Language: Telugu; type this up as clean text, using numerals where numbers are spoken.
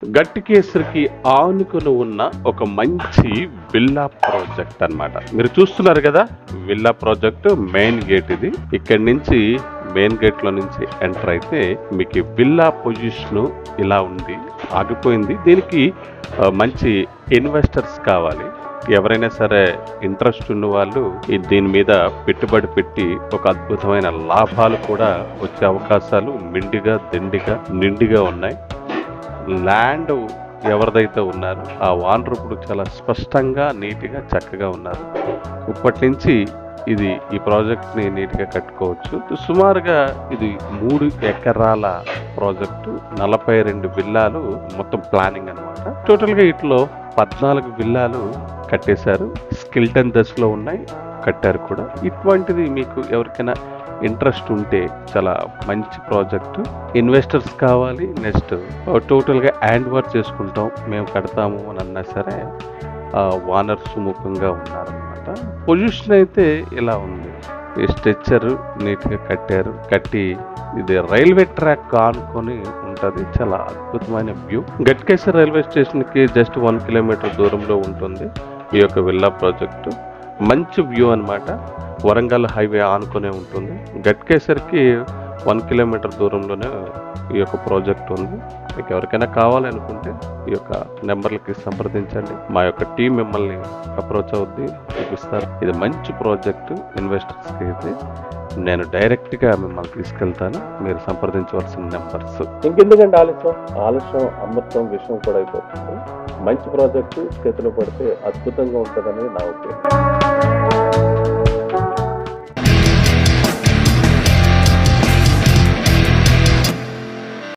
గట్టికేసరికి ఆనుకుని ఉన్న ఒక మంచి విల్లా ప్రాజెక్ట్ అన్నమాట. మీరు చూస్తున్నారు కదా, విల్లా ప్రాజెక్ట్ మెయిన్ గేట్ ఇది. ఇక్కడి నుంచి మెయిన్ గేట్ లో నుంచి ఎంటర్ అయితే మీకు విల్లా పొజిషన్ ఇలా ఉంది, ఆగిపోయింది. దీనికి మంచి ఇన్వెస్టర్స్ కావాలి. ఎవరైనా సరే ఇంట్రెస్ట్ ఉన్న వాళ్ళు దీని మీద పెట్టుబడి పెట్టి ఒక అద్భుతమైన లాభాలు కూడా వచ్చే అవకాశాలు నిండిగా ఉన్నాయి. ల్యాండ్ ఎవరిదైతే ఉన్నారో ఆ ఓనర్ ఇప్పుడు చాలా స్పష్టంగా నీట్గా చక్కగా ఉన్నారు. ఇప్పటి నుంచి ఈ ప్రాజెక్ట్ని నీట్గా కట్టుకోవచ్చు. సుమారుగా ఇది 3 ఎకరాల ప్రాజెక్టు, 42 విల్లాలు మొత్తం ప్లానింగ్ అనమాట. టోటల్గా ఇట్లో 14 విల్లాలు కట్టేశారు. స్కిల్టన్ దశలో ఉన్నాయి, కట్టారు కూడా. ఇటువంటిది మీకు ఎవరికైనా ఇంట్రెస్ట్ ఉంటే చాలా మంచి ప్రాజెక్టు. ఇన్వెస్టర్స్ కావాలి. నెక్స్ట్ టోటల్గా హ్యాండ్ ఓవర్ చేసుకుంటాం, మేము కడతాము అని అన్నా సరే ఓనర్ సుముఖంగా ఉన్నారనమాట. పొజిషన్ అయితే ఇలా ఉంది. ఈ స్ట్రెచ్చర్ నీట్గా కట్టి ఇది రైల్వే ట్రాక్ ఆనుకొని ఉంటుంది. చాలా అద్భుతమైన వ్యూ. గట్కేసర్ రైల్వే స్టేషన్కి జస్ట్ 1 కిలోమీటర్ దూరంలో ఉంటుంది ఈ యొక్క విల్లా ప్రాజెక్టు. మంచి వ్యూ అనమాట. వరంగల్ హైవే ఆనుకునే ఉంటుంది. గట్కేసర్కి 1 కిలోమీటర్ దూరంలోనే ఈ యొక్క ప్రాజెక్ట్ ఉంది. మీకు ఎవరికైనా కావాలనుకుంటే ఈ యొక్క నెంబర్లకి సంప్రదించండి. మా యొక్క టీం మిమ్మల్ని అప్రోచ్ అవుద్ది, చూపిస్తారు. ఇది మంచి ప్రాజెక్టు. ఇన్వెస్టర్స్కి అయితే నేను డైరెక్ట్గా మిమ్మల్ని తీసుకెళ్తాను. మీరు సంప్రదించవలసిన నెంబర్స్. ఇంకెందుకంటే ఆలస్యం అమృతం విషయం కూడా అయిపోతుంది. మంచి ప్రాజెక్టు చేతిలో పడితే అద్భుతంగా ఉంటుందని నా ఒపీనియన్.